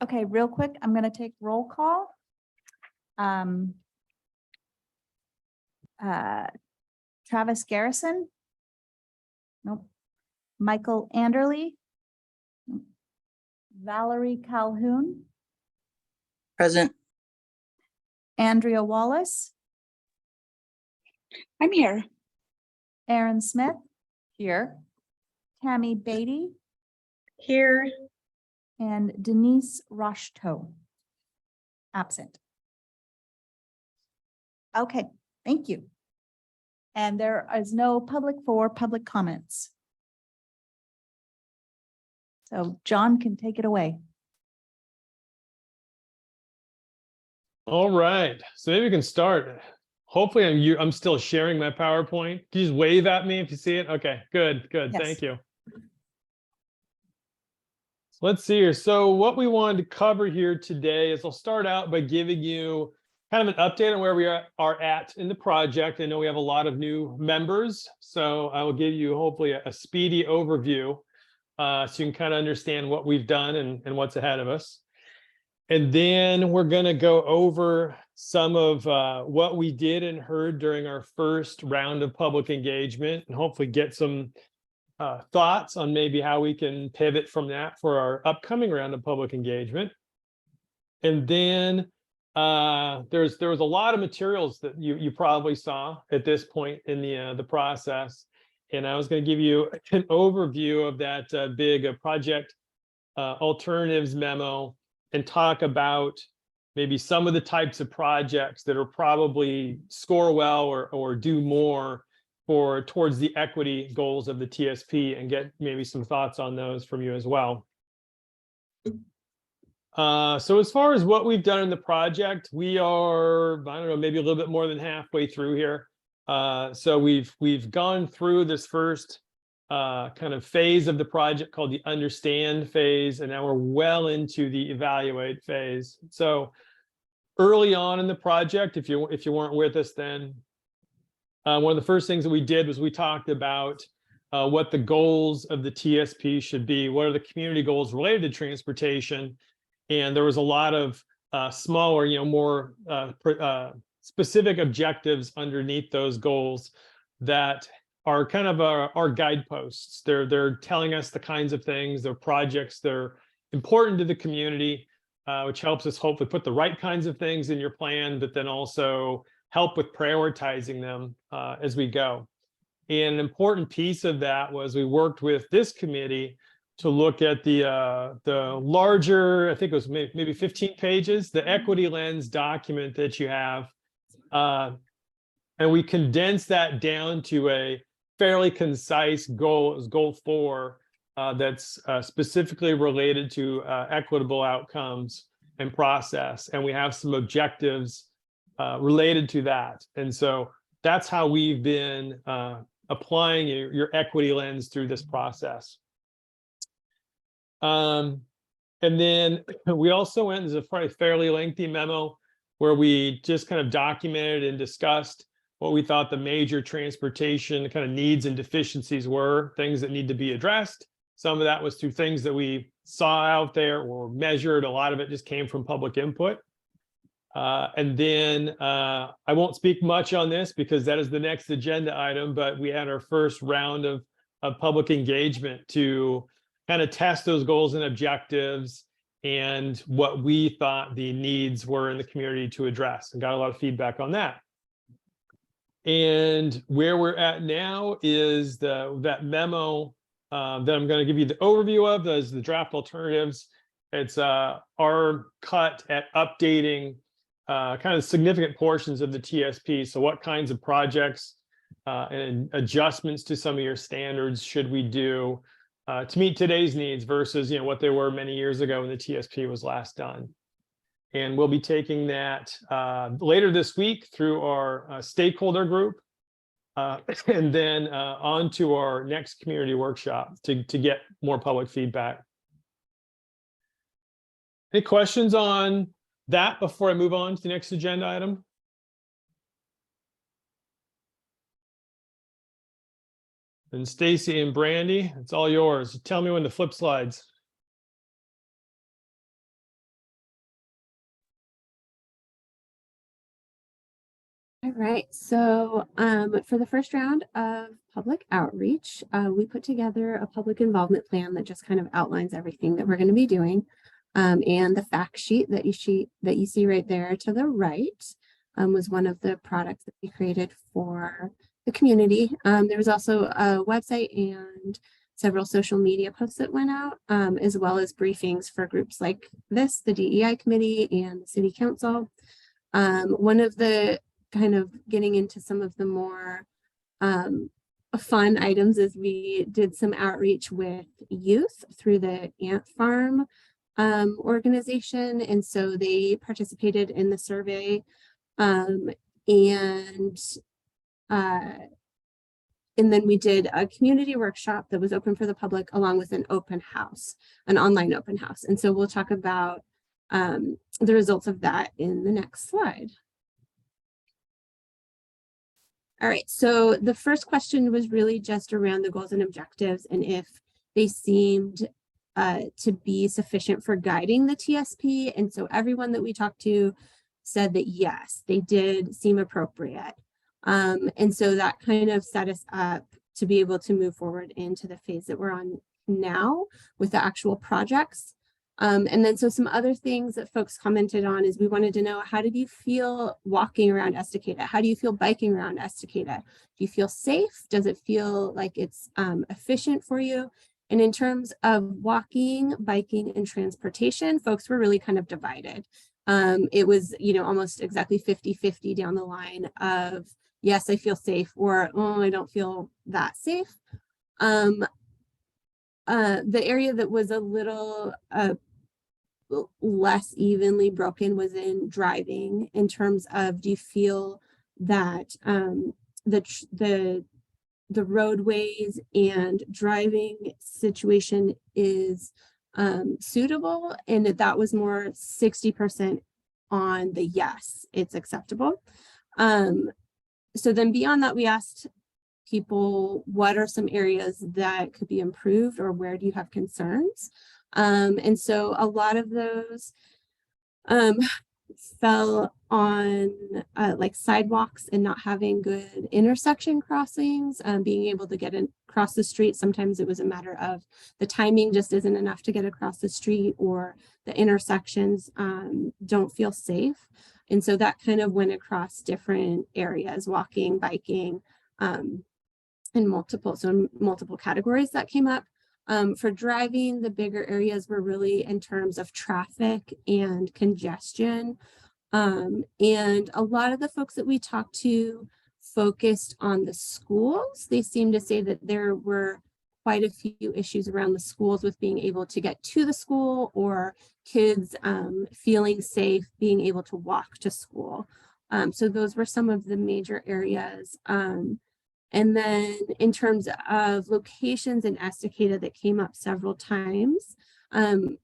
Okay, real quick, I'm going to take roll call. Travis Garrison. Nope. Michael Anderly. Nope. Valerie Calhoun. Present. Andrea Wallace. I'm here. Aaron Smith. Here. Tammy Beatty. Here. And Denise Rocheteau. Absent. Okay, thank you. And there is no public for public comments. So John can take it away. All right, so maybe we can start. Hopefully I'm still sharing my PowerPoint. Can you just wave at me if you see it? Okay, good, Yes. thank you. So let's see here. So what we wanted to cover here today is I'll start out by giving you kind of an update on where we are at in the project. I know we have a lot of new members, so I will give you hopefully a speedy overview so you can kind of understand what we've done and what's ahead of us. And then we're going to go over some of what we did and heard during our first round of public engagement and hopefully get some thoughts on maybe how we can pivot from that for our upcoming round of public engagement. And then there was a lot of materials that you probably saw at this point in the process. And I was going to give you an overview of that big project alternatives memo and talk about maybe some of the types of projects that are probably score well or do more towards the equity goals of the TSP and get maybe some thoughts on those from you as well. So as far as what we've done in the project, we are, I don't know, maybe a little bit more than halfway through here. So we've gone through this first kind of phase of the project called the understand phase, and now we're well into the evaluate phase. So early on in the project, if you weren't with us then, one of the first things that we did was we talked about what the goals of the TSP should be. What are the community goals related to transportation? And there was a lot of smaller, more specific objectives underneath those goals that are kind of our guideposts. They're telling us the kinds of things, they're projects, they're important to the community, which helps us hopefully put the right kinds of things in your plan, but then also help with prioritizing them as we go. And an important piece of that was we worked with this committee to look at the larger, I think it was maybe 15 pages, the equity lens document that you have. And we condensed that down to a fairly concise goal, goal 4, that's specifically related to equitable outcomes and process. And we have some objectives related to that. And so that's how we've been applying your equity lens through this process. And then we also went, there's a probably fairly lengthy memo where we just kind of documented and discussed what we thought the major transportation kind of needs and deficiencies were, things that need to be addressed. Some of that was through things that we saw out there or measured. A lot of it just came from public input. And then I won't speak much on this because that is the next agenda item, but we had our first round of public engagement to kind of test those goals and objectives and what we thought the needs were in the community to address, and got a lot of feedback on that. And where we're at now is that memo that I'm going to give you the overview of, those the draft alternatives. It's our cut at updating kind of significant portions of the TSP. So what kinds of projects and adjustments to some of your standards should we do to meet today's needs versus what they were many years ago when the TSP was last done. And we'll be taking that later this week through our stakeholder group and then on to our next community workshop to get more public feedback. Any questions on that before I move on to the next agenda item? And Stacy and Brandy, it's all yours. Tell me when to flip slides. All right, so for the first round of public outreach, we put together a public involvement plan that just kind of outlines everything that we're going to be doing. And the fact sheet that you see right there to the right was one of the products that we created for the community. There was also a website and several social media posts that went out, as well as briefings for groups like this, the DEI committee and the city council. One of the kind of getting into some of the more fun items is we did some outreach with youth through the Ant Farm organization. And so they participated in the survey and then we did a community workshop that was open for the public along with an open house, an online open house. And so we'll talk about the results of that in the next slide. All right, so the first question was really just around the goals and objectives and if they seemed to be sufficient for guiding the TSP. And so everyone that we talked to said that yes, they did seem appropriate. And so that kind of set us up to be able to move forward into the phase that we're on now with the actual projects. And then so some other things that folks commented on is we wanted to know, how did you feel walking around Estacada? How do you feel biking around Estacada? Do you feel safe? Does it feel like it's efficient for you? And in terms of walking, biking, and transportation, folks were really kind of divided. It was, almost exactly 50-50 down the line of, yes, I feel safe, or, oh, I don't feel that safe. The area that was a little less evenly broken was in driving, in terms of, do you feel that the roadways and driving situation is suitable, and that was more 60% on the yes, it's acceptable. So then beyond that, we asked people, what are some areas that could be improved, or where do you have concerns? And so a lot of those fell on like sidewalks and not having good intersection crossings, being able to get across the street. Sometimes it was a matter of the timing just isn't enough to get across the street, or the intersections don't feel safe. And so that kind of went across different areas, walking, biking, and multiple categories that came up. For driving, the bigger areas were really in terms of traffic and congestion. And a lot of the folks that we talked to focused on the schools. They seemed to say that there were quite a few issues around the schools with being able to get to the school, or kids feeling safe, being able to walk to school. So those were some of the major areas. And then in terms of locations in Estacada that came up several times, kind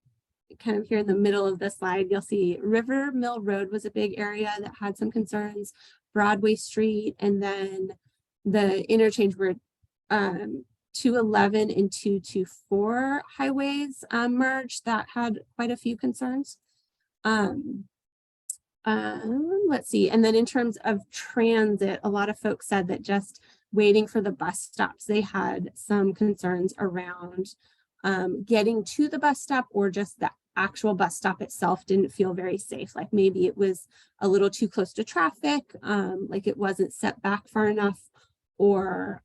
of here in the middle of the slide, you'll see River Mill Road was a big area that had some concerns, Broadway Street, and then the interchange where 211 and 224 highways merged, that had quite a few concerns. Let's see, and then in terms of transit, a lot of folks said that just waiting for the bus stops, they had some concerns around getting to the bus stop, or just the actual bus stop itself didn't feel very safe. Like maybe it was a little too close to traffic, like it wasn't set back far enough, or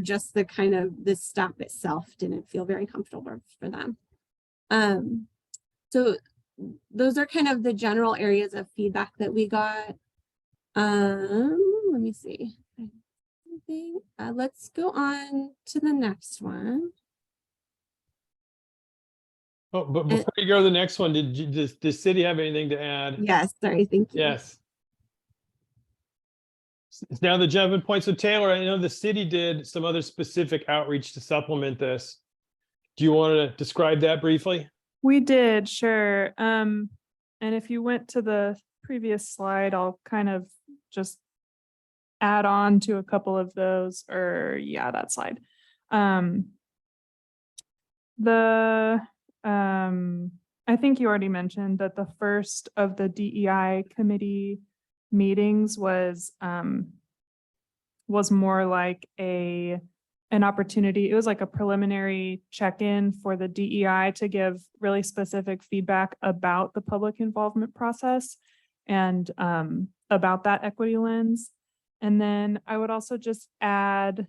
just the kind of the stop itself didn't feel very comfortable for them. So those are kind of the general areas of feedback that we got. Let me see. Let's go on to the next one. Oh, but before you go to the next one, does the city have anything to add? Yes, sorry, thank you. Yes. It's now the jumping point. So Taylor, I know the city did some other specific outreach to supplement this. Do you want to describe that briefly? We did, sure. And if you went to the previous slide, I'll kind of just add on to a couple of those, or yeah, that slide. I think you already mentioned that the first of the DEI committee meetings was more like an opportunity. It was like a preliminary check-in for the DEI to give really specific feedback about the public involvement process and about that equity lens. And then I would also just add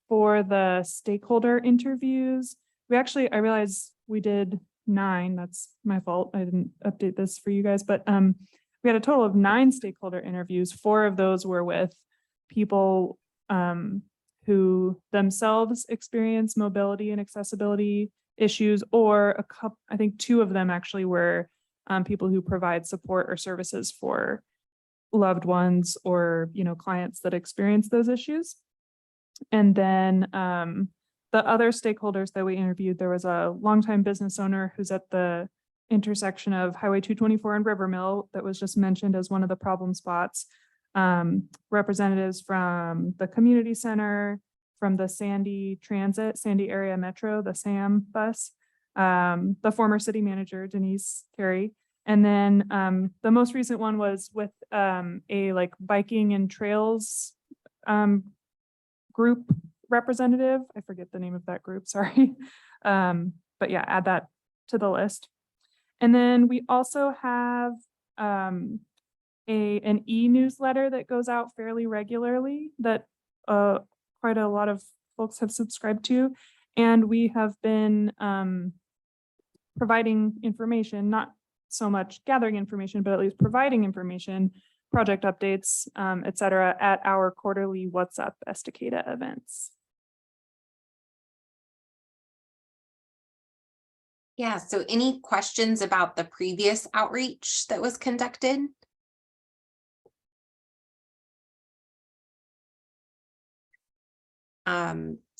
for the stakeholder interviews, I realized we did 9. That's my fault. I didn't update this for you guys, but we had a total of 9 stakeholder interviews. 4 of those were with people who themselves experience mobility and accessibility issues, or I think 2 of them actually were people who provide support or services for loved ones or, clients that experience those issues. And then the other stakeholders that we interviewed, there was a longtime business owner who's at the intersection of Highway 224 and River Mill that was just mentioned as one of the problem spots. Representatives from the community center, from the Sandy Area Metro, the SAM bus, the former city manager, Denise Carey. And then the most recent one was with a like biking and trails group representative. I forget the name of that group, sorry. But yeah, add that to the list. And then we also have an e-newsletter that goes out fairly regularly that quite a lot of folks have subscribed to. And we have been providing information, not so much gathering information, but at least providing information, project updates, et cetera, at our quarterly What's Up Estacada events. Yeah, so any questions about the previous outreach that was conducted?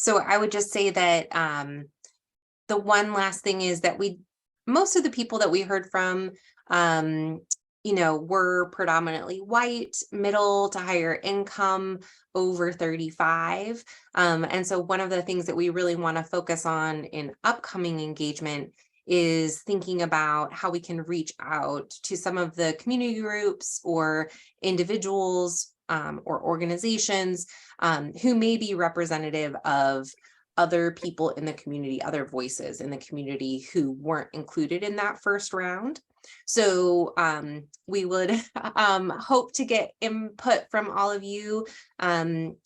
So I would just say that the one last thing is that most of the people that we heard from, were predominantly white, middle to higher income, over 35. And so one of the things that we really want to focus on in upcoming engagement is thinking about how we can reach out to some of the community groups or individuals or organizations who may be representative of other people in the community, other voices in the community who weren't included in that first round. So we would hope to get input from all of you in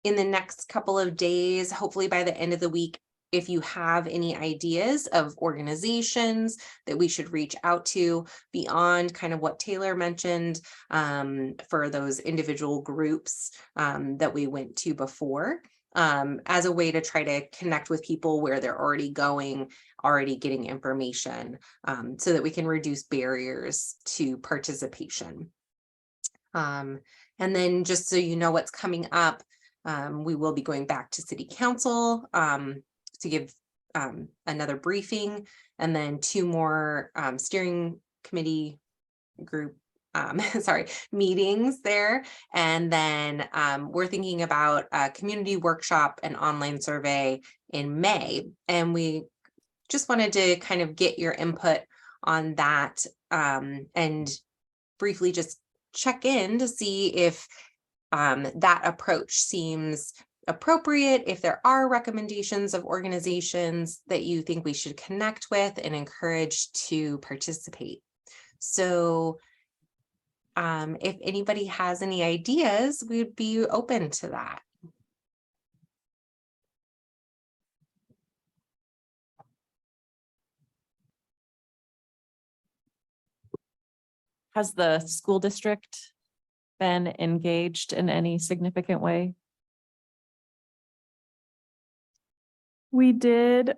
the next couple of days, hopefully by the end of the week. If you have any ideas of organizations that we should reach out to beyond kind of what Taylor mentioned for those individual groups that we went to before, as a way to try to connect with people where they're already going, already getting information, so that we can reduce barriers to participation. And then just so you know what's coming up, we will be going back to City Council to give another briefing, and then 2 more steering committee group meetings there. And then we're thinking about a community workshop and online survey in May. And we just wanted to kind of get your input on that and briefly just check in to see if that approach seems appropriate, if there are recommendations of organizations that you think we should connect with and encourage to participate. So if anybody has any ideas, we'd be open to that. Has the school district been engaged in any significant way? We did.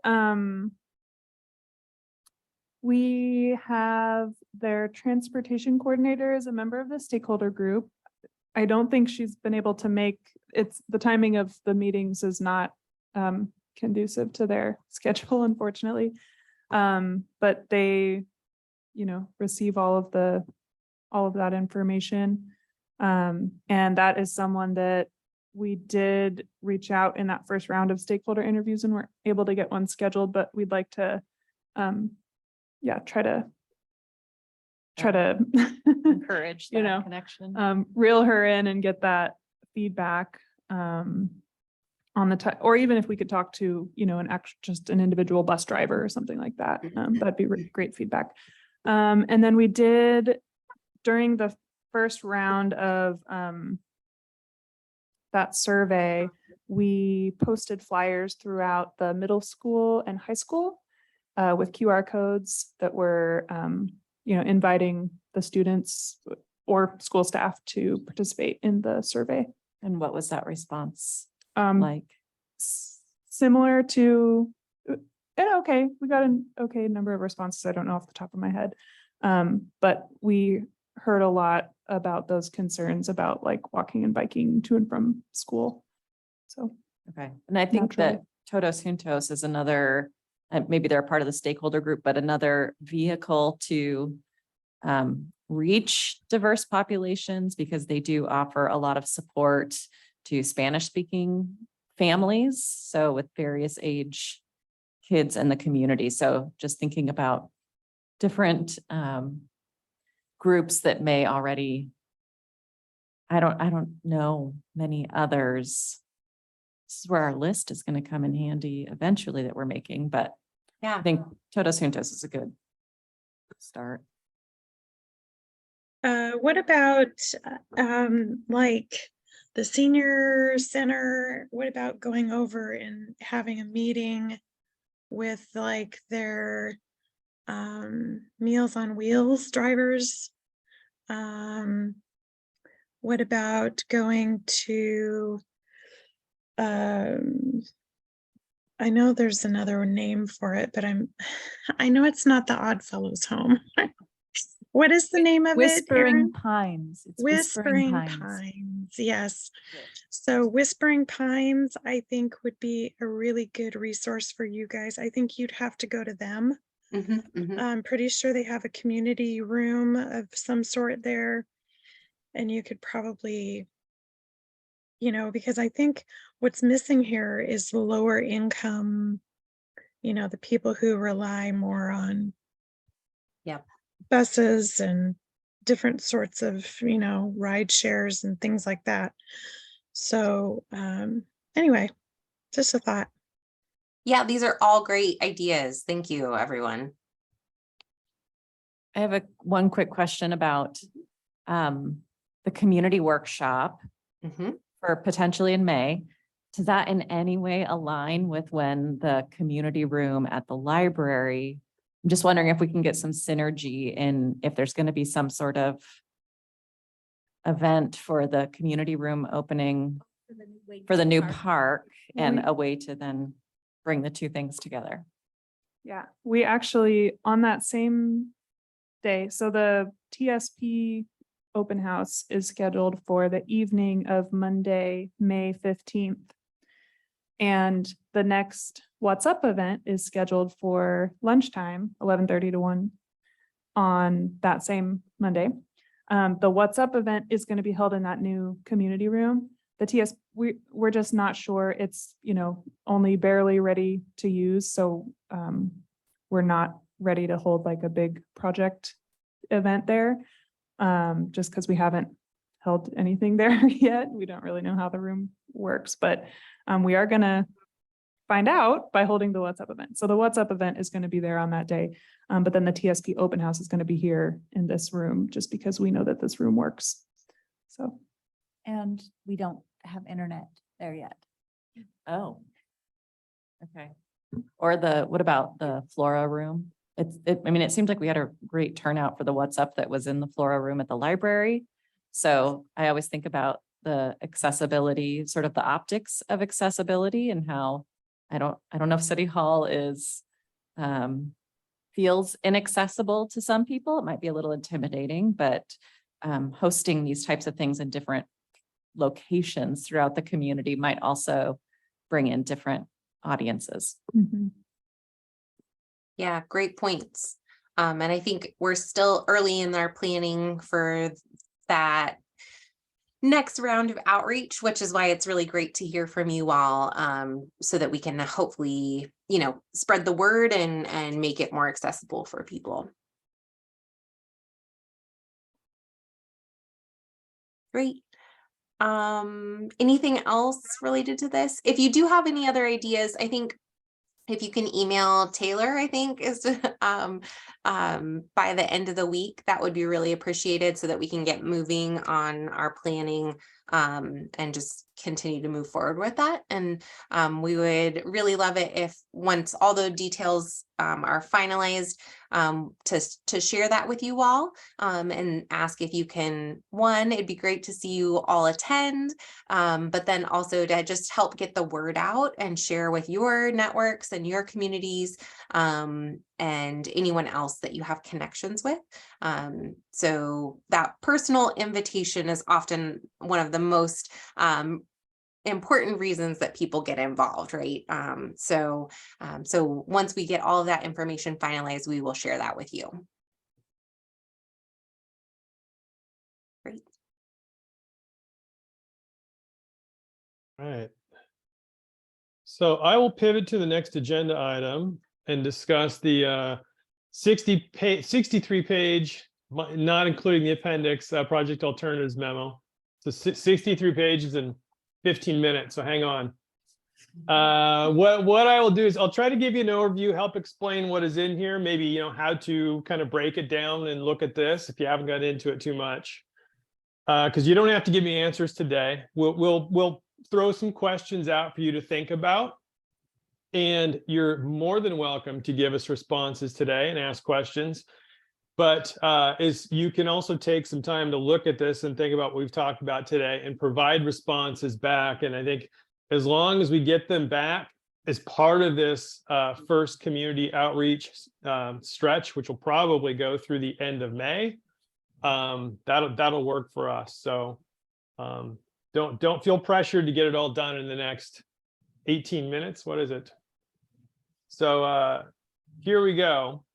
We have their transportation coordinator as a member of the stakeholder group. I don't think she's been able to make the timing of the meetings is not conducive to their schedule, unfortunately. But they, receive all of that information. And that is someone that we did reach out in that first round of stakeholder interviews and we're able to get one scheduled, but we'd like to try try to Encourage you know, that connection. reel her in and get that feedback on the or even if we could talk to, you know, just an individual bus driver or something like that, that'd be great feedback. And then we did during the first round of that survey, we posted flyers throughout the middle school and high school with QR codes that were, you know, inviting the students or school staff to participate in the survey. And what was that response Um, like? Similar to, we got an okay number of responses. I don't know off the top of my head. But we heard a lot about those concerns about like walking and biking to and from school. So, Okay, and I think that Todos Juntos is another, maybe they're a part of the stakeholder group, but another vehicle to reach diverse populations because they do offer a lot of support to Spanish speaking families. So with various age kids in the community. So just thinking about different groups that may already, I don't know many others. This is where our list is going to come in handy eventually that we're making, but Yeah. I think Todos Juntos is a good start. What about like the senior center? What about going over and having a meeting with like their Meals on Wheels drivers? What about going to I know there's another name for it, but I know it's not the Oddfellows home. What is the name of it? Whispering Erin? Pines. It's Whispering Pines, yes. So Whispering Pines, I think would be a really good resource for you guys. I think you'd have to go to them. Mhm, mhm. I'm pretty sure they have a community room of some sort there. And you could probably, you know, because I think what's missing here is the lower income, you know, the people who rely more on Yep. buses and different sorts of, you know, ride shares and things like that. So anyway, just a thought. Yeah, these are all great ideas. Thank you, everyone. I have one quick question about the community workshop Mhm. for potentially in May. Does that in any way align with when the community room at the library? I'm just wondering if we can get some synergy in if there's going to be some sort of event for the community room opening for the new park and a way to then bring the two things together. yeah, we actually, on that same day, so the TSP open house is scheduled for the evening of Monday, May 15th. And the next What's Up event is scheduled for lunchtime, 11:30 to 1 on that same Monday. The What's Up event is going to be held in that new community room. The we're just not sure. It's, you know, only barely ready to use. So we're not ready to hold like a big project event there. Just because we haven't held anything there yet. We don't really know how the room works, but we are going to find out by holding the What's Up event. So the What's Up event is going to be there on that day. But then the TSP open house is going to be here in this room just because we know that this room works. So. And we don't have internet there yet. Oh. Okay. Or what about the Flora room? I mean, it seemed like we had a great turnout for the What's Up that was in the Flora room at the library. So I always think about the accessibility, sort of the optics of accessibility and how I don't know if City Hall is feels inaccessible to some people. It might be a little intimidating, but hosting these types of things in different locations throughout the community might also bring in different audiences. Yeah, great points. And I think we're still early in our planning for that next round of outreach, which is why it's really great to hear from you all, so that we can hopefully, you know, spread the word and make it more accessible for people. Great. Anything else related to this? If you do have any other ideas, I think if you can email Taylor, I think is by the end of the week, that would be really appreciated so that we can get moving on our planning and just continue to move forward with that. And we would really love it if once all the details are finalized, to share that with you all and ask if you can, one, it'd be great to see you all attend, but then also to just help get the word out and share with your networks and your communities and anyone else that you have connections with. So that personal invitation is often one of the most important reasons that people get involved, right? So once we get all of that information finalized, we will share that with you. Great. All right. So I will pivot to the next agenda item and discuss the 63 page, not including the appendix, project alternatives memo. So 63 pages and 15 minutes, so hang on. What I will do is I'll try to give you an overview, help explain what is in here, maybe how to kind of break it down and look at this if you haven't got into it too much. Because you don't have to give me answers today. We'll throw some questions out for you to think about. And you're more than welcome to give us responses today and ask questions. But you can also take some time to look at this and think about what we've talked about today and provide responses back. And I think as long as we get them back as part of this first community outreach stretch, which will probably go through the end of May, that'll work for us. So don't feel pressured to get it all done in the next 18 minutes. What is it? So here we go.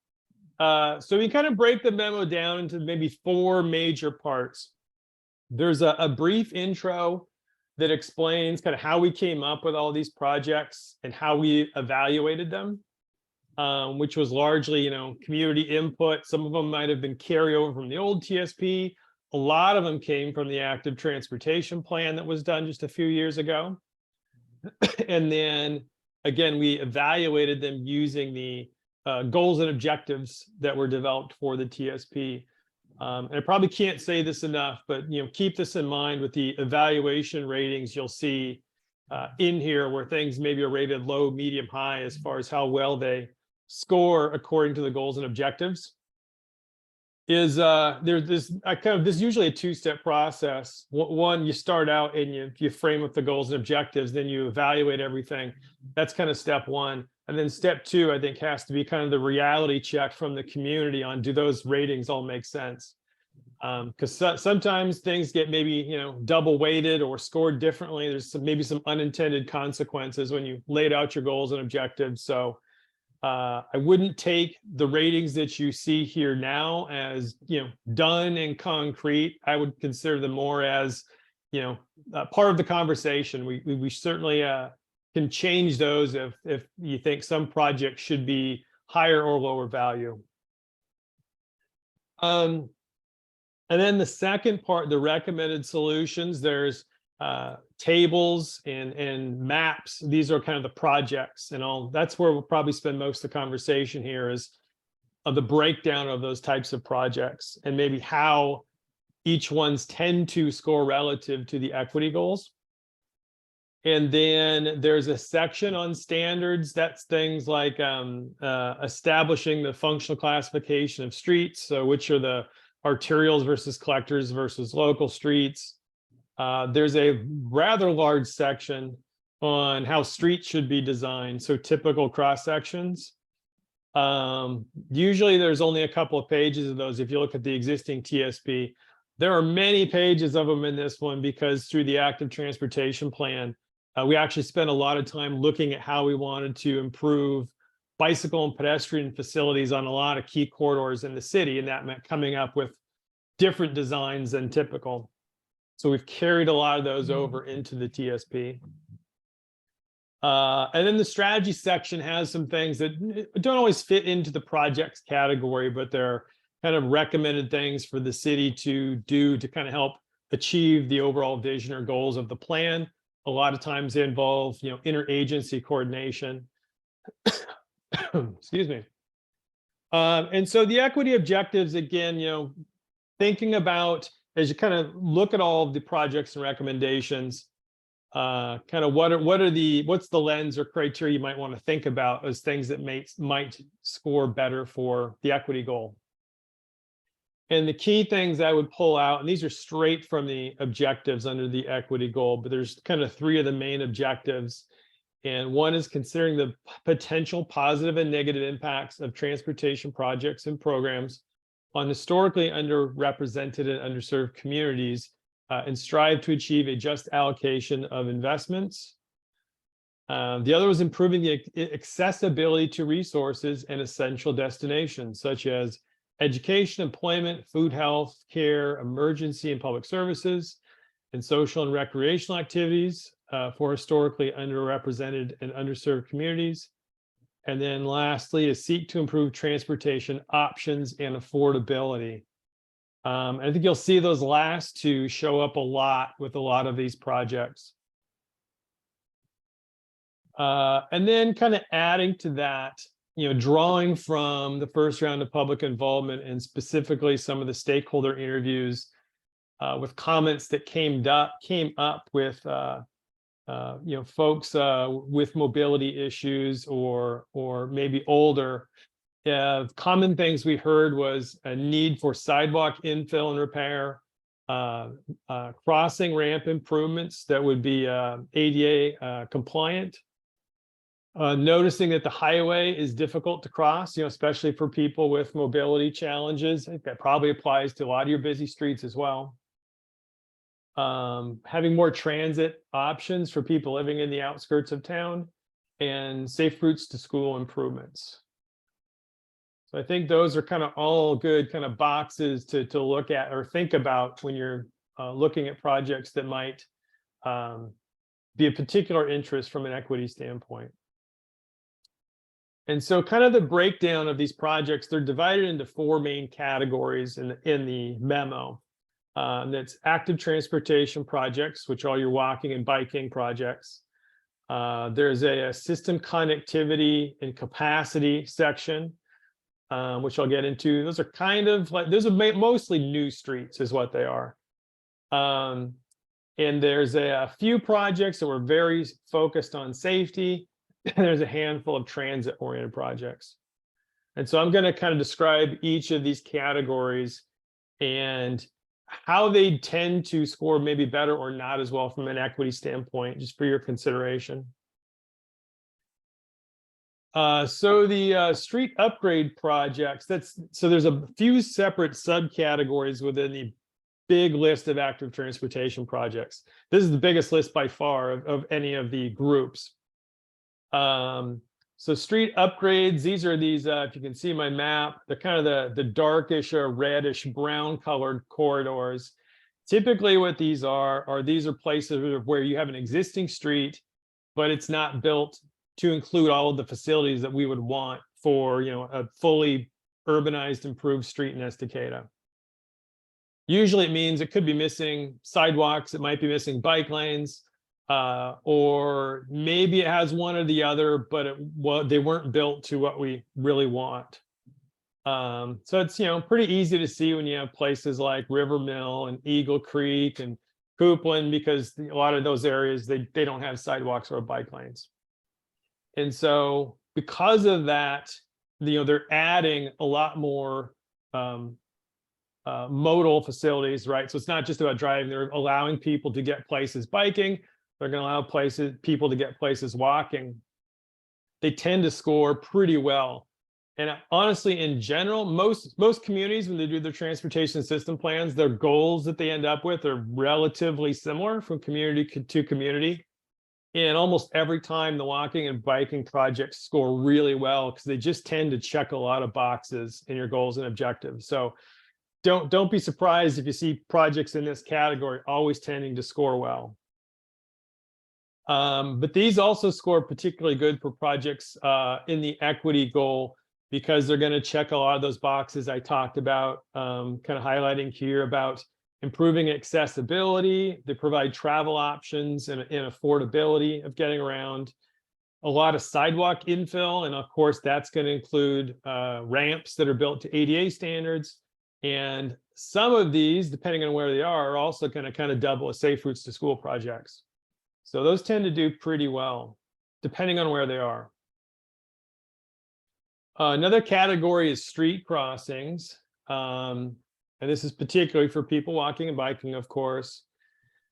So we kind of break the memo down into maybe 4 major parts. There's a brief intro that explains kind of how we came up with all these projects and how we evaluated them, which was largely, community input. Some of them might have been carryover from the old TSP. A lot of them came from the active transportation plan that was done just a few years ago. And then again, we evaluated them using the goals and objectives that were developed for the TSP. And I probably can't say this enough, but keep this in mind with the evaluation ratings you'll see in here, where things maybe are rated low, medium, high as far as how well they score according to the goals and objectives. There's this usually a 2-step process. One, you start out and you frame up the goals and objectives, then you evaluate everything. That's kind of step 1. And then step 2, I think, has to be kind of the reality check from the community on, do those ratings all make sense? Because sometimes things get maybe, double weighted or scored differently. There's maybe some unintended consequences when you laid out your goals and objectives. So I wouldn't take the ratings that you see here now as, done and concrete. I would consider them more as, part of the conversation. We certainly can change those if you think some projects should be higher or lower value. And then the second part, the recommended solutions, there's tables and maps. These are kind of the projects and all. That's where we'll probably spend most of the conversation here, is the breakdown of those types of projects and maybe how each ones tend to score relative to the equity goals. And then there's a section on standards. That's things like establishing the functional classification of streets. So which are the arterials versus collectors versus local streets. There's a rather large section on how streets should be designed. So typical cross sections. Usually there's only a couple of pages of those if you look at the existing TSP. There are many pages of them in this one because through the active transportation plan, we actually spent a lot of time looking at how we wanted to improve bicycle and pedestrian facilities on a lot of key corridors in the city, and that meant coming up with different designs than typical. So we've carried a lot of those over into the TSP. And then the strategy section has some things that don't always fit into the projects category, but they're kind of recommended things for the city to do to kind of help achieve the overall vision or goals of the plan. A lot of times they involve, interagency coordination. Excuse me. And so the equity objectives, again, thinking about as you kind of look at all of the projects and recommendations, kind of what's the lens or criteria you might want to think about as things that might score better for the equity goal. And the key things I would pull out, and these are straight from the objectives under the equity goal, but there's kind of three of the main objectives. And one is considering the potential positive and negative impacts of transportation projects and programs on historically underrepresented and underserved communities, and strive to achieve a just allocation of investments. The other was improving the accessibility to resources and essential destinations, such as education, employment, food, health, care, emergency and public services, and social and recreational activities for historically underrepresented and underserved communities. And then lastly, is seek to improve transportation options and affordability. I think you'll see those last two show up a lot with a lot of these projects. And then kind of adding to that, drawing from the first round of public involvement and specifically some of the stakeholder interviews with comments that came up with folks with mobility issues or maybe older. Common things we heard was a need for sidewalk infill and repair, crossing ramp improvements that would be ADA compliant. Noticing that the highway is difficult to cross, especially for people with mobility challenges. I think that probably applies to a lot of your busy streets as well. Having more transit options for people living in the outskirts of town, and safe routes to school improvements. So I think those are kind of all good kind of boxes to look at or think about when you're looking at projects that might be of particular interest from an equity standpoint. And so kind of the breakdown of these projects, they're divided into four main categories in the memo. That's active transportation projects, which are your walking and biking projects. There's a system connectivity and capacity section, which I'll get into. Those are kind of like, those are mostly new streets is what they are. And there's a few projects that were very focused on safety. There's a handful of transit-oriented projects. And so I'm going to kind of describe each of these categories and how they tend to score maybe better or not as well from an equity standpoint, just for your consideration. So the street upgrade projects, so there's a few separate subcategories within the big list of active transportation projects. This is the biggest list by far of any of the groups. So street upgrades, these are these, if you can see my map, they're kind of the darkish or reddish brown colored corridors. Typically what these are places where you have an existing street, but it's not built to include all of the facilities that we would want for, a fully urbanized, improved street in Estacada. Usually it means it could be missing sidewalks, it might be missing bike lanes, or maybe it has one or the other, but they weren't built to what we really want. So it's pretty easy to see when you have places like River Mill and Eagle Creek and Coupland, because a lot of those areas they don't have sidewalks or bike lanes. And so because of that, they're adding a lot more modal facilities, right? So it's not just about driving, they're allowing people to get places biking. They're going to allow people to get places walking. They tend to score pretty well. And honestly, in general, most communities, when they do their transportation system plans, their goals that they end up with are relatively similar from community to community. And almost every time the walking and biking projects score really well because they just tend to check a lot of boxes in your goals and objectives. So don't be surprised if you see projects in this category always tending to score well. But these also score particularly good for projects in the equity goal, because they're going to check a lot of those boxes I talked about, kind of highlighting here about improving accessibility. They provide travel options and affordability of getting around. A lot of sidewalk infill, and of course, that's going to include ramps that are built to ADA standards. And some of these, depending on where they are also going to kind of double as safe routes to school projects. So those tend to do pretty well, depending on where they are. Another category is street crossings. And this is particularly for people walking and biking, of course.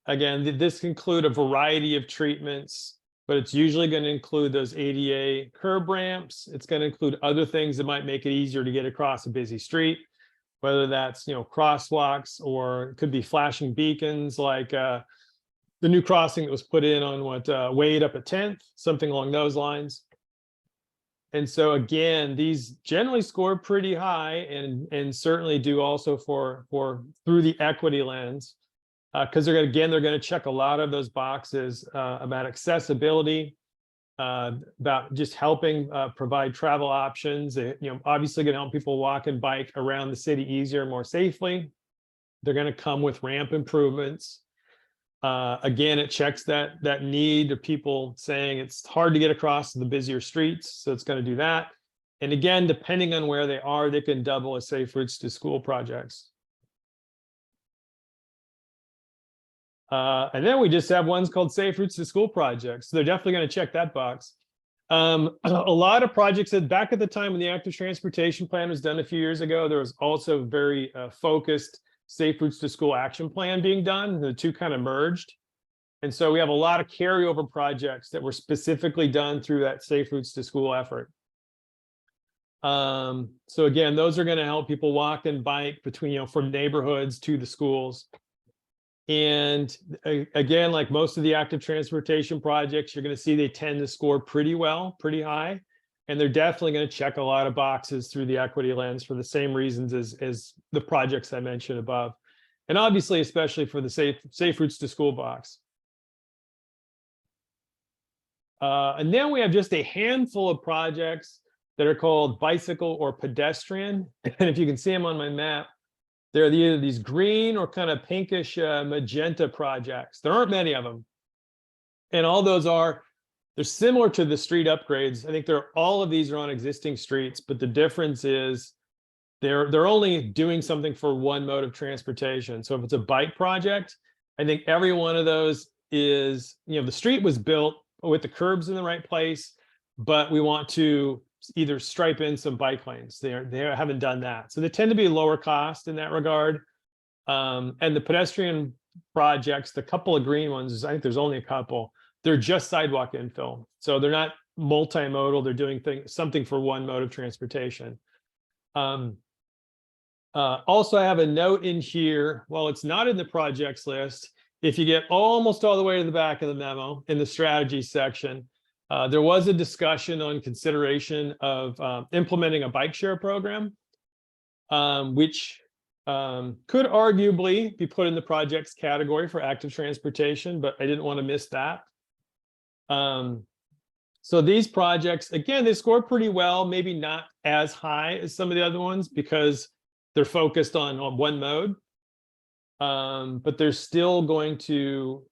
Again, this can include a variety of treatments, but it's usually going to include those ADA curb ramps. It's going to include other things that might make it easier to get across a busy street, whether that's, crosswalks, or it could be flashing beacons like the new crossing that was put in on Wade up at 10th, something along those lines. And so again, these generally score pretty high, and certainly do also for through the equity lens, because they're going to check a lot of those boxes about accessibility, about just helping provide travel options. Obviously going to help people walk and bike around the city easier, more safely. They're going to come with ramp improvements. Again, it checks that need of people saying it's hard to get across the busier streets, so it's going to do that. And again, depending on where they are, they can double as safe routes to school projects. And then we just have ones called safe routes to school projects. So they're definitely going to check that box. A lot of projects that back at the time when the active transportation plan was done a few years ago, there was also very focused safe routes to school action plan being done. The two kind of merged. And so we have a lot of carryover projects that were specifically done through that safe routes to school effort. So again, those are going to help people walk and bike between, from neighborhoods to the schools. And again, like most of the active transportation projects, you're going to see they tend to score pretty well, pretty high. And they're definitely going to check a lot of boxes through the equity lens for the same reasons as the projects I mentioned above. And obviously, especially for the safe routes to school box. And then we have just a handful of projects that are called bicycle or pedestrian. And if you can see them on my map, they're either these green or kind of pinkish magenta projects. There aren't many of them. And all those they're similar to the street upgrades. I think all of these are on existing streets, but the difference is they're only doing something for one mode of transportation. So if it's a bike project, I think every one of those is, the street was built with the curbs in the right place, but we want to either stripe in some bike lanes. They haven't done that. So they tend to be lower cost in that regard. And the pedestrian projects, the couple of green ones, I think there's only a couple. They're just sidewalk infill. So they're not multimodal. They're doing something for one mode of transportation. Also, I have a note in here. While it's not in the projects list, if you get almost all the way to the back of the memo in the strategy section, there was a discussion on consideration of implementing a bike share program, which could arguably be put in the projects category for active transportation, but I didn't want to miss that. So these projects, again, they score pretty well, maybe not as high as some of the other ones because they're focused on one mode. But they're still going to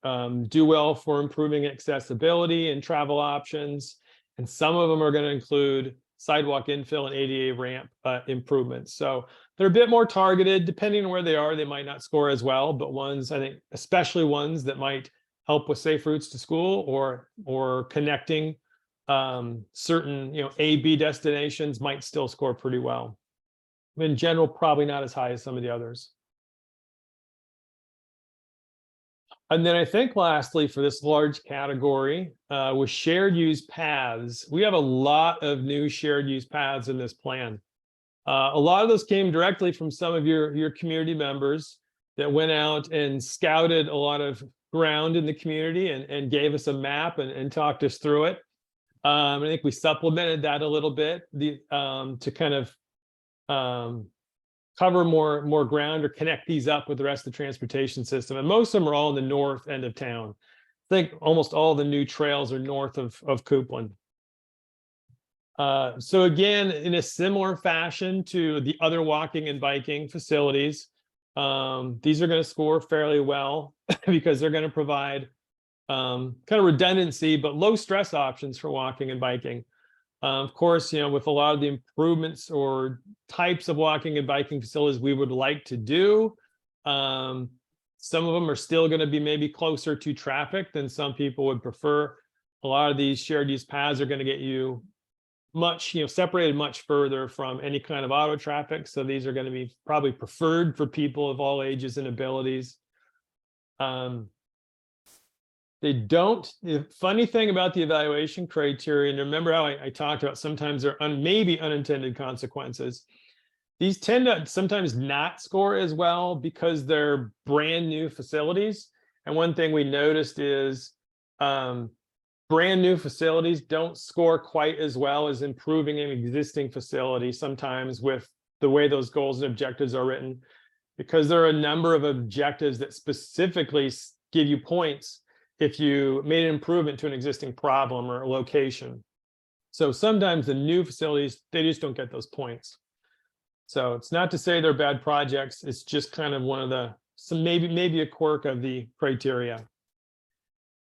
do well for improving accessibility and travel options. And some of them are going to include sidewalk infill and ADA ramp improvements. So they're a bit more targeted. Depending on where they are, they might not score as well, but ones, I think, especially ones that might help with safe routes to school or connecting certain A-B destinations might still score pretty well. In general, probably not as high as some of the others. And then I think lastly for this large category was shared use paths. We have a lot of new shared use paths in this plan. A lot of those came directly from some of your community members that went out and scouted a lot of ground in the community and gave us a map and talked us through it. I think we supplemented that a little bit to kind of cover more ground or connect these up with the rest of the transportation system. And most of them are all in the north end of town. I think almost all the new trails are north of Coupland. So again, in a similar fashion to the other walking and biking facilities, These are going to score fairly well because they're going to provide kind of redundancy, but low stress options for walking and biking. Of course, with a lot of the improvements or types of walking and biking facilities we would like to do, some of them are still going to be maybe closer to traffic than some people would prefer. A lot of these shared use paths are going to get you much, separated much further from any kind of auto traffic. So these are going to be probably preferred for people of all ages and abilities. They don't, the funny thing about the evaluation criteria, and remember how I talked about sometimes there are maybe unintended consequences. These tend to sometimes not score as well because they're brand new facilities. And one thing we noticed is brand new facilities don't score quite as well as improving an existing facility sometimes with the way those goals and objectives are written, because there are a number of objectives that specifically give you points if you made an improvement to an existing problem or location. So sometimes the new facilities, they just don't get those points. So it's not to say they're bad projects. It's just kind of one of the, maybe a quirk of the criteria.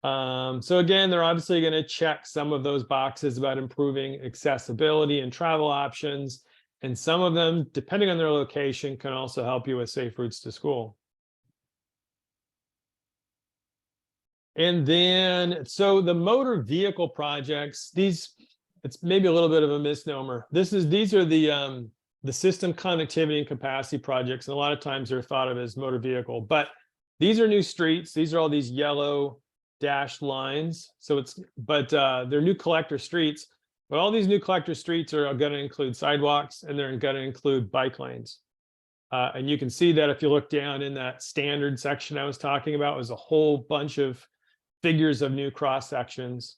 So again, they're obviously going to check some of those boxes about improving accessibility and travel options. And some of them, depending on their location, can also help you with safe routes to school. And then, so the motor vehicle projects, it's maybe a little bit of a misnomer. These are the system connectivity and capacity projects. And a lot of times they're thought of as motor vehicle, but these are new streets. These are all these yellow dashed lines. So they're new collector streets, but all these new collector streets are going to include sidewalks and they're going to include bike lanes. And you can see that if you look down in that standard section I was talking about, was a whole bunch of figures of new cross sections.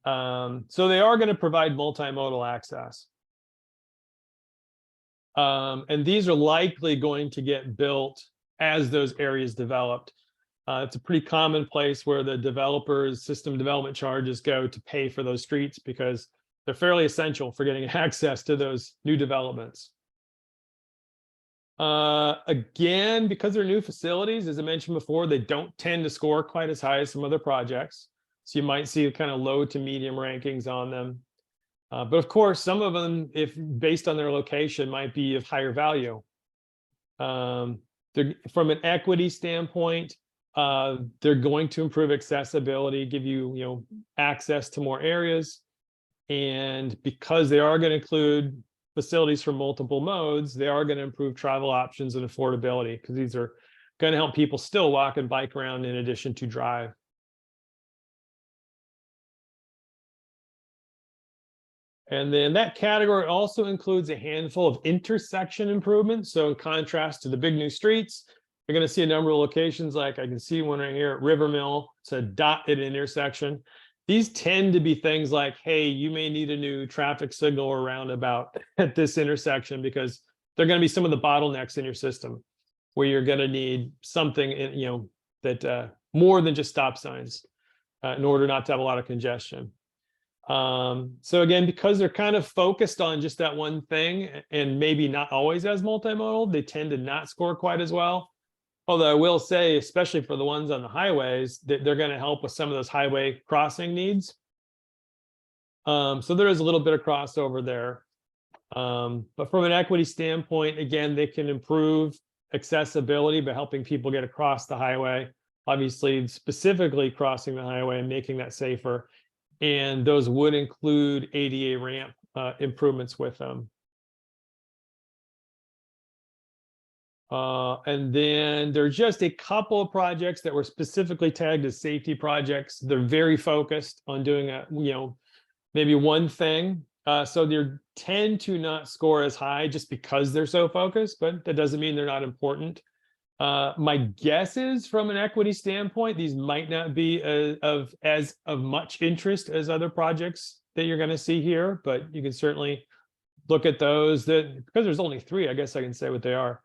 So they are going to provide multimodal access. And these are likely going to get built as those areas developed. It's a pretty common place where the developers' system development charges go to pay for those streets because they're fairly essential for getting access to those new developments. Again, because they're new facilities, as I mentioned before, they don't tend to score quite as high as some other projects. So you might see kind of low to medium rankings on them. But of course, some of them, if based on their location, might be of higher value. From an equity standpoint, they're going to improve accessibility, give you, access to more areas. And because they are going to include facilities for multiple modes, they are going to improve travel options and affordability because these are going to help people still walk and bike around in addition to drive. And then that category also includes a handful of intersection improvements. So in contrast to the big new streets, you're going to see a number of locations, like I can see one right here at Rivermill. It's a dot at an intersection. These tend to be things like, hey, you may need a new traffic signal or roundabout at this intersection because they're going to be some of the bottlenecks in your system where you're going to need something, that more than just stop signs in order not to have a lot of congestion. So again, because they're kind of focused on just that one thing and maybe not always as multimodal, they tend to not score quite as well. Although I will say, especially for the ones on the highways, that they're going to help with some of those highway crossing needs. So there is a little bit of crossover there. But from an equity standpoint, again, they can improve accessibility by helping people get across the highway, obviously specifically crossing the highway and making that safer. And those would include ADA ramp improvements with them. And then there's just a couple of projects that were specifically tagged as safety projects. They're very focused on doing maybe one thing. So they tend to not score as high just because they're so focused, but that doesn't mean they're not important. My guess is from an equity standpoint, these might not be of much interest as other projects that you're going to see here, but you can certainly look at those because there's only 3, I guess I can say what they are.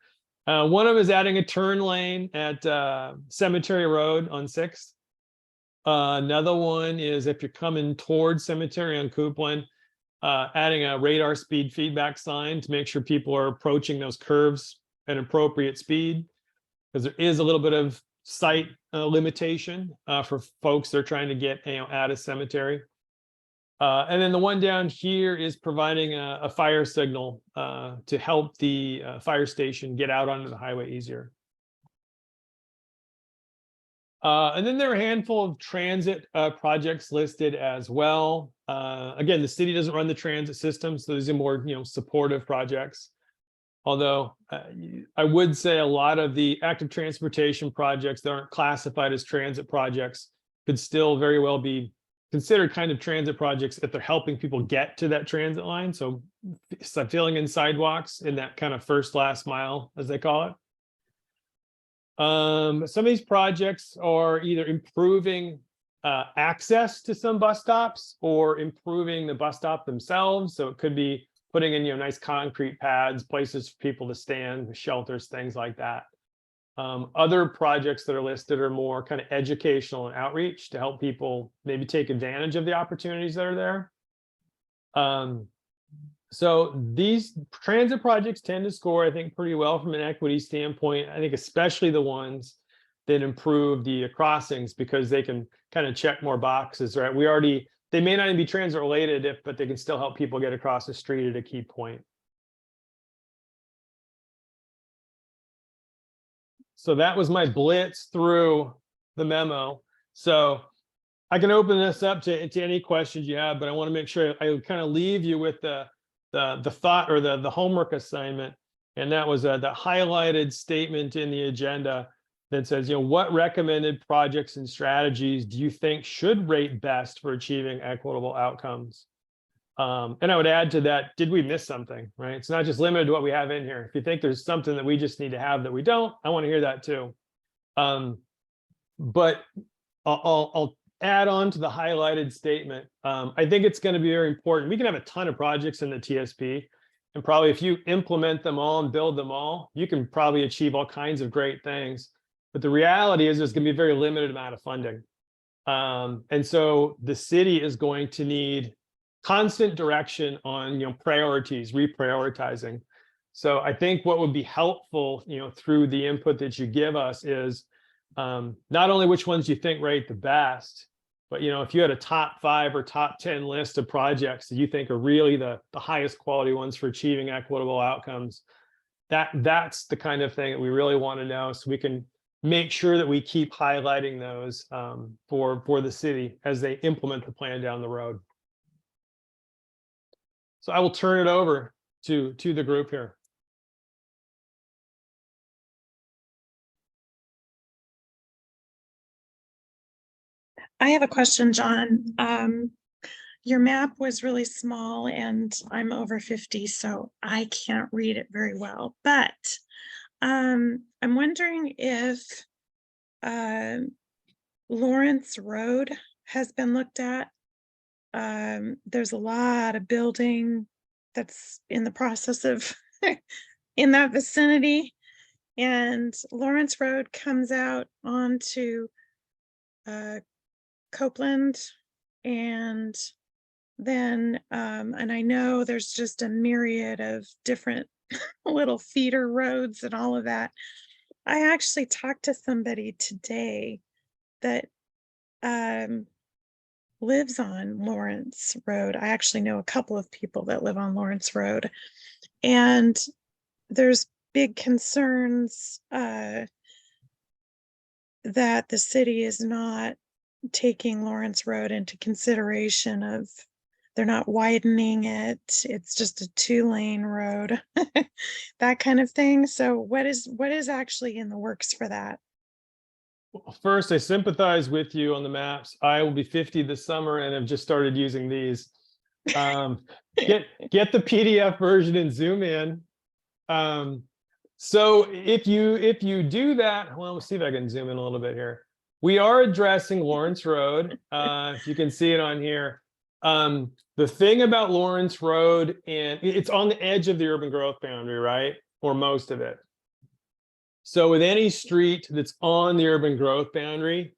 One of them is adding a turn lane at Cemetery Road on 6th. Another one is if you're coming towards Cemetery on Coupland, adding a radar speed feedback sign to make sure people are approaching those curves at appropriate speed. because there is a little bit of site limitation for folks that are trying to get, at a cemetery. And then the one down here is providing a fire signal to help the fire station get out onto the highway easier. And then there are a handful of transit projects listed as well. Again, the city doesn't run the transit system, so these are more, supportive projects. Although I would say a lot of the active transportation projects that aren't classified as transit projects could still very well be considered kind of transit projects if they're helping people get to that transit line. So filling in sidewalks in that kind of first last mile, as they call it. Some of these projects are either improving access to some bus stops or improving the bus stop themselves. So it could be putting in, nice concrete pads, places for people to stand, shelters, things like that. Other projects that are listed are more kind of educational and outreach to help people maybe take advantage of the opportunities that are there. So these transit projects tend to score, I think, pretty well from an equity standpoint. I think especially the ones that improve the crossings because they can kind of check more boxes, right? They may not even be transit related, but they can still help people get across the street at a key point. So that was my blitz through the memo. So I can open this up to any questions you have, but I want to make sure I kind of leave you with the thought or the homework assignment. And that was the highlighted statement in the agenda that says, what recommended projects and strategies do you think should rate best for achieving equitable outcomes? And I would add to that, did we miss something, right? It's not just limited to what we have in here. If you think there's something that we just need to have that we don't, I want to hear that too. But I'll add on to the highlighted statement. I think it's going to be very important. We can have a ton of projects in the TSP, and probably if you implement them all and build them all, you can probably achieve all kinds of great things. But the reality is there's going to be a very limited amount of funding. And so the city is going to need constant direction on, priorities, reprioritizing. So I think what would be helpful, through the input that you give us is not only which ones you think rate the best, but, if you had a top 5 or top 10 list of projects that you think are really the highest quality ones for achieving equitable outcomes, that's the kind of thing that we really want to know, so we can make sure that we keep highlighting those for the city as they implement the plan down the road. So I will turn it over to the group here. I have a question, John. Your map was really small and I'm over 50, so I can't read it very well. But I'm wondering if Lawrence Road has been looked at. There's a lot of building that's in the process of in that vicinity. And Lawrence Road comes out onto Copeland, and then and I know there's just a myriad of different little feeder roads and all of that. I actually talked to somebody today that lives on Lawrence Road. I actually know a couple of people that live on Lawrence Road, and there's big concerns that the city is not taking Lawrence Road into consideration. Of they're not widening it, it's just a 2-lane road, that kind of thing. So what is actually in the works for that? First, I sympathize with you on the maps. I will be 50 this summer and have just started using these. Get the PDF version and zoom in. So if you do that, well, let's see if I can zoom in a little bit here. We are addressing Lawrence Road. If you can see it on here. The thing about Lawrence Road, and it's on the edge of the urban growth boundary, right? Or most of it. So with any street that's on the urban growth boundary,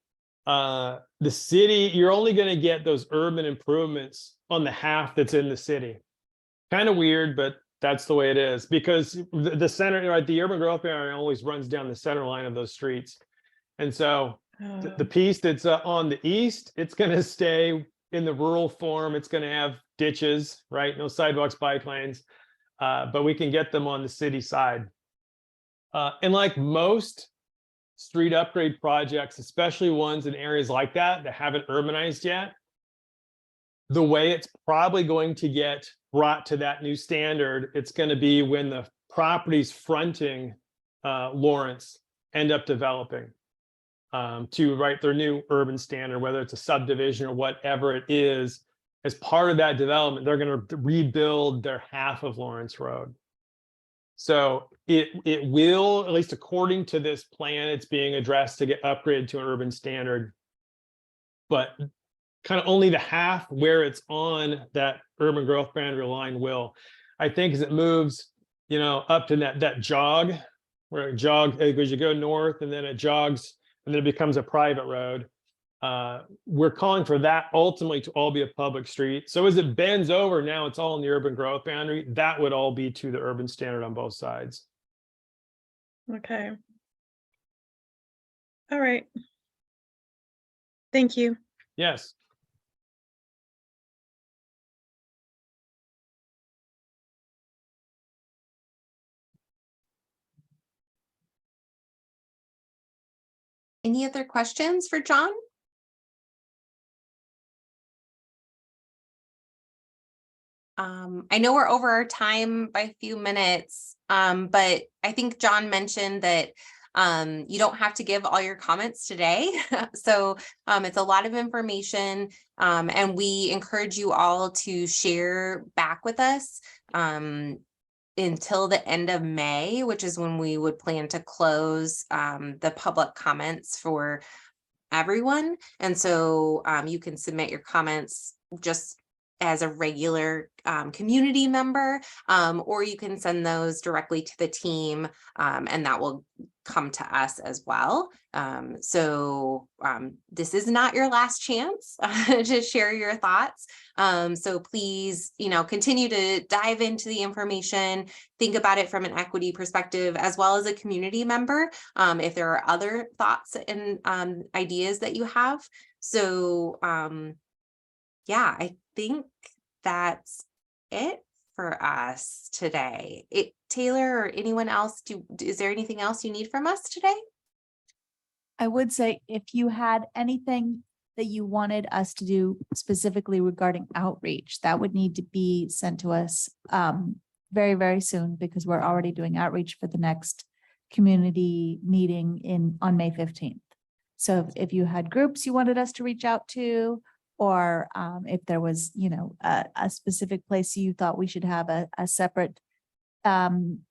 the city, you're only going to get those urban improvements on the half that's in the city. Kind of weird, but That's the way it is, because the center, right, the urban growth area always runs down the center line of those streets. And so the piece that's on the east, it's going to stay in the rural form. It's going to have ditches, right? No sidewalks, bike lanes, but we can get them on the city side. And like most street upgrade projects, especially ones in areas like that haven't urbanized yet, the way it's probably going to get brought to that new standard, it's going to be when the properties fronting Lawrence end up developing to write their new urban standard, whether it's a subdivision or whatever it is. As part of that development, they're going to rebuild their half of Lawrence Road. So it will, at least according to this plan, it's being addressed to get upgraded to an urban standard, but kind of only the half where it's on that urban growth boundary line will. I think as it moves, up to that jog, where it jog, as you go north and then it jogs and then it becomes a private road. We're calling for that ultimately to all be a public street. So as it bends over, now it's all in the urban growth boundary. That would all be to the urban standard on both sides. Okay. All right. Thank you. Yes. Any other questions for John? I know we're over our time by a few minutes, but I think John mentioned that you don't have to give all your comments today. So it's a lot of information, and we encourage you all to share back with us until the end of May, which is when we would plan to close the public comments for everyone. And so you can submit your comments just as a regular community member, or you can send those directly to the team, and that will come to us as well. So this is not your last chance to share your thoughts. So please, continue to dive into the information, think about it from an equity perspective, as well as a community member, if there are other thoughts and ideas that you have. So yeah, I think that's it for us today. Taylor or anyone else, is there anything else you need from us today? I would say if you had anything that you wanted us to do specifically regarding outreach, that would need to be sent to us very, very soon, because we're already doing outreach for the next community meeting on May 15th. So if you had groups you wanted us to reach out to, or if there was, a specific place you thought we should have a separate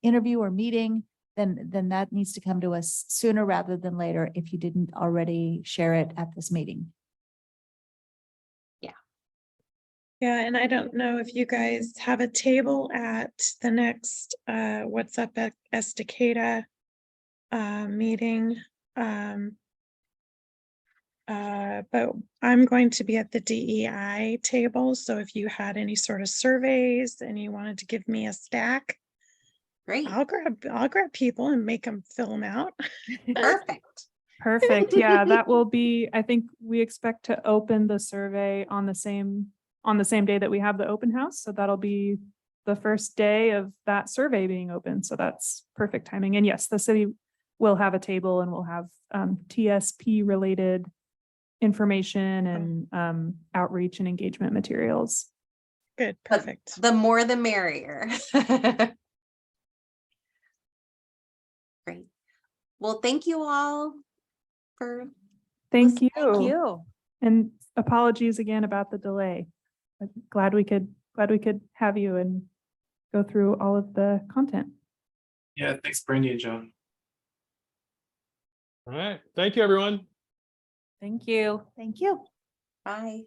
interview or meeting, then that needs to come to us sooner rather than later if you didn't already share it at this meeting. Yeah, and I don't know if you guys have a table at the next What's Up at Estacada meeting. But I'm going to be at the DEI table. So if you had any sort of surveys and you wanted to give me a stack, Great. I'll grab people and make them fill them out. Perfect. Perfect. Yeah, that will be, I think we expect to open the survey on the same day that we have the open house. So that'll be the first day of that survey being open. So that's perfect timing. And yes, the city will have a table and we'll have TSP related information and outreach and engagement materials. Good, perfect. The more the merrier. Great. Well, thank you all for Thank you. Thank you. And apologies again about the delay. I'm glad we could have you and go through all of the content. Yeah, thanks, Brandy and John. All right. Thank you, everyone. Thank you. Thank you. Bye.